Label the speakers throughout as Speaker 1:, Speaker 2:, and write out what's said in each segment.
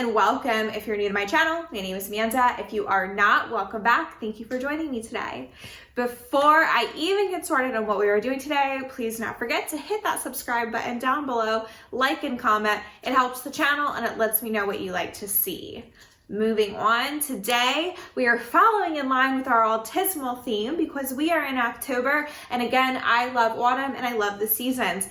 Speaker 1: and welcome. If you're new to my channel, my name is Amanda. If you are not, welcome back. Thank you for joining me today. Before I even get started on what we are doing today, please not forget to hit that subscribe button down below, like and comment. It helps the channel and it lets me know what you like to see. Moving on, today we are following in line with our autumnal theme because we are in October, and again, I love autumn and I love the seasons.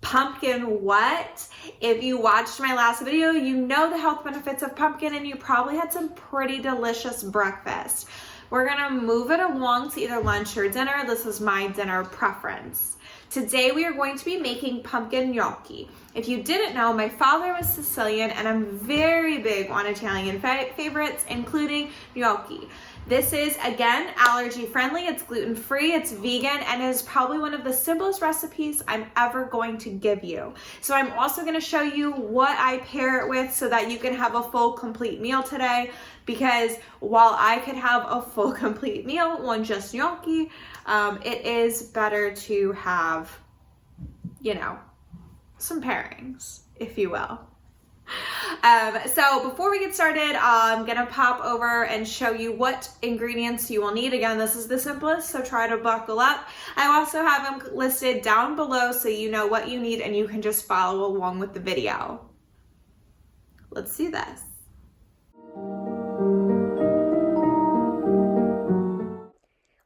Speaker 1: Pumpkin what? If you watched my last video, you know the health benefits of pumpkin and you probably had some pretty delicious breakfast. We're gonna move it along to either lunch or dinner. This is my dinner preference. Today we are going to be making pumpkin gnocchi. If you didn't know, my father was Sicilian and I'm very big on Italian favorites, including gnocchi. This is, again, allergy friendly, it's gluten free, it's vegan, and is probably one of the simplest recipes I'm ever going to give you. So I'm also gonna show you what I pair it with so that you can have a full complete meal today, because while I could have a full complete meal on just gnocchi, it is better to have, you know, some pairings, if you will. So before we get started, I'm gonna pop over and show you what ingredients you will need. Again, this is the simplest, so try to buckle up. I also have them listed down below so you know what you need and you can just follow along with the video. Let's do this.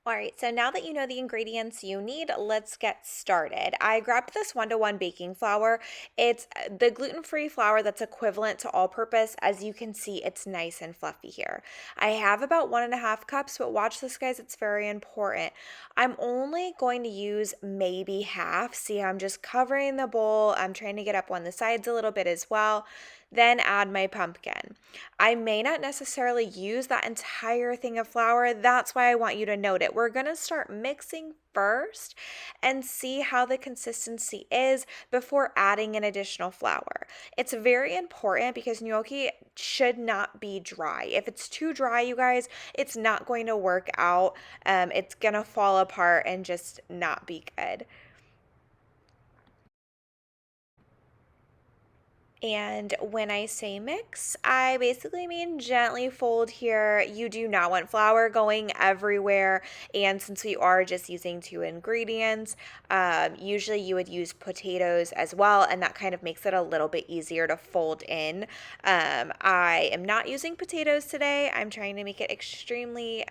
Speaker 1: Alright, so now that you know the ingredients you need, let's get started. I grabbed this 1-to-1 baking flour. It's the gluten-free flour that's equivalent to all-purpose. As you can see, it's nice and fluffy here. I have about 1.5 cups, but watch this, guys, it's very important. I'm only going to use maybe half. See, I'm just covering the bowl. I'm trying to get up on the sides a little bit as well. Then add my pumpkin. I may not necessarily use that entire thing of flour. That's why I want you to note it. We're going to start mixing first and see how the consistency is before adding an additional flour. It's very important because gnocchi should not be dry. If it's too dry, you guys, it's not going to work out. It's going to fall apart and just not be good. And when I say mix, I basically mean gently fold here. You do not want flour going everywhere. And since we are just using 2 ingredients, usually you would use potatoes as well. And that kind of makes it a little bit easier to fold in. I am not using potatoes today. I'm trying to make it extremely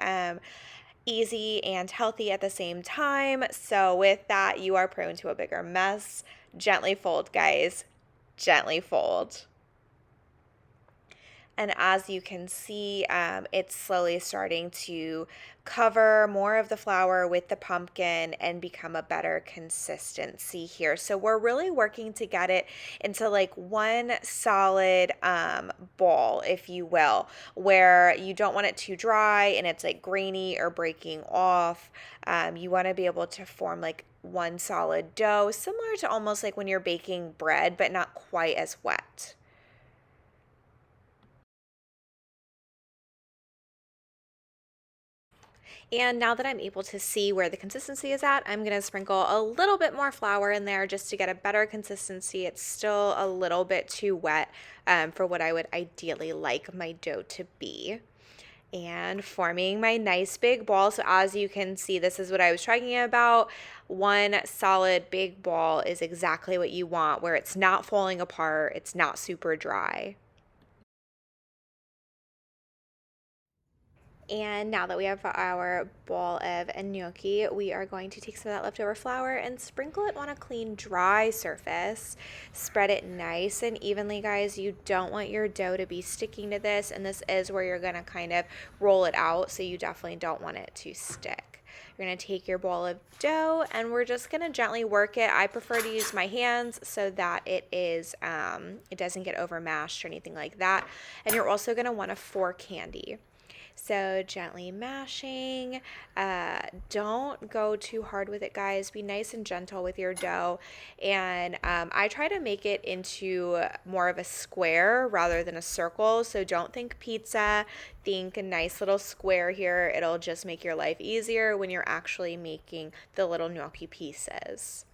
Speaker 1: easy and healthy at the same time. So with that, you are prone to a bigger mess. Gently fold, guys. Gently fold. And as you can see, it's slowly starting to cover more of the flour with the pumpkin and become a better consistency here. So we're really working to get it into like one solid ball, if you will, where you don't want it too dry and it's like grainy or breaking off. You want to be able to form like one solid dough, similar to almost like when you're baking bread, but not quite as wet. And now that I'm able to see where the consistency is at, I'm going to sprinkle a little bit more flour in there just to get a better consistency. It's still a little bit too wet for what I would ideally like my dough to be. And forming my nice big ball. So as you can see, this is what I was talking about. One solid big ball is exactly what you want, where it's not falling apart, it's not super dry. And now that we have our ball of gnocchi, we are going to take some of that leftover flour and sprinkle it on a clean, dry surface. Spread it nice and evenly, guys. You don't want your dough to be sticking to this, and this is where you're going to kind of roll it out, so you definitely don't want it to stick. You're going to take your ball of dough, and we're just going to gently work it. I prefer to use my hands so that it doesn't get over mashed or anything like that. And you're also going to want a fork handy. So gently mashing. Don't go too hard with it, guys. Be nice and gentle with your dough. And I try to make it into more of a square rather than a circle. So don't think pizza. Think a nice little square here. It'll just make your life easier when you're actually making the little gnocchi pieces.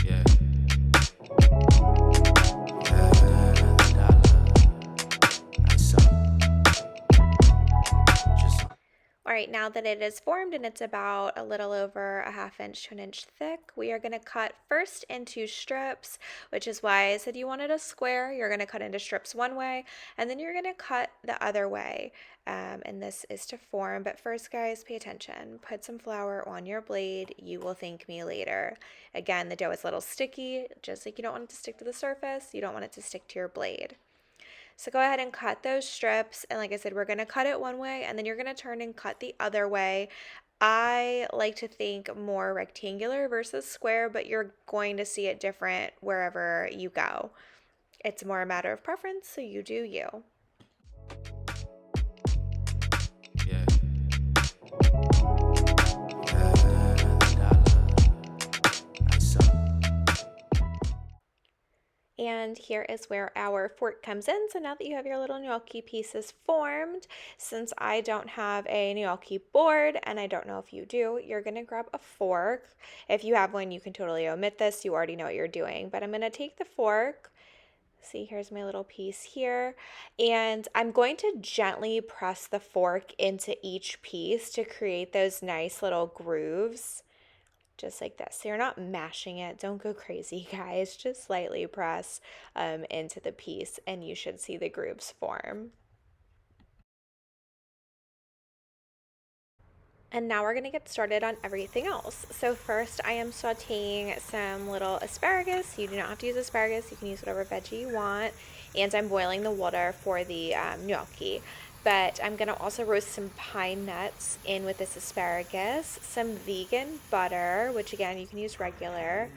Speaker 2: Yeah.
Speaker 1: right, now that it is formed and it's about a little over a ½ inch to an inch thick, we are going to cut first into strips, which is why I said you wanted a square. You're going to cut into strips one way, and then you're going to cut the other way. And this is to form, but first, guys, pay attention. Put some flour on your blade. You will thank me later. Again, the dough is a little sticky, just like you don't want it to stick to the surface. You don't want it to stick to your blade. So go ahead and cut those strips, and like I said, we're going to cut it one way, and then you're going to turn and cut the other way. I like to think more rectangular versus square, but you're going to see it different wherever you go. It's more a matter of preference, so you do you. Yeah. And here is where our fork comes in. So now that you have your little gnocchi pieces formed, since I don't have a gnocchi board, and I don't know if you do, you're gonna grab a fork. If you have one, you can totally omit this. You already know what you're doing. But I'm gonna take the fork. See, here's my little piece here. And I'm going to gently press the fork into each piece to create those nice little grooves. Just like this. So you're not mashing it. Don't go crazy, guys. Just lightly press into the piece and you should see the grooves form. And now we're going to get started on everything else. So first I am sauteing some little asparagus. You do not have to use asparagus. You can use whatever veggie you want. And I'm boiling the water for the gnocchi. But I'm going to also roast some pine nuts in with this asparagus, some vegan butter, which again, you can use regular.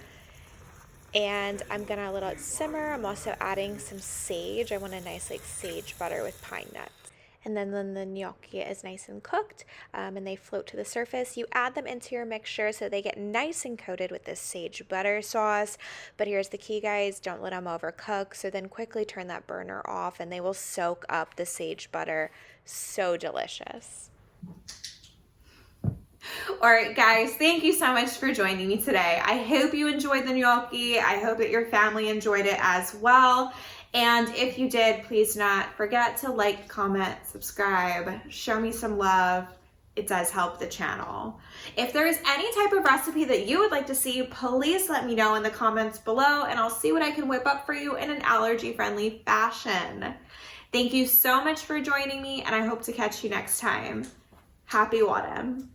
Speaker 1: And I'm going to let it simmer. I'm also adding some sage. I want a nice like sage butter with pine nuts. And then when the gnocchi is nice and cooked and they float to the surface, you add them into your mixture so they get nice and coated with this sage butter sauce. But here's the key, guys, don't let them overcook. So then quickly turn that burner off and they will soak up the sage butter. So delicious. All right, guys, thank you so much for joining me today. I hope you enjoyed the gnocchi. I hope that your family enjoyed it as well. And if you did, please do not forget to like, comment, subscribe, show me some love. It does help the channel. If there is any type of recipe that you would like to see, please let me know in the comments below and I'll see what I can whip up for you in an allergy-friendly fashion. Thank you so much for joining me and I hope to catch you next time. Happy autumn.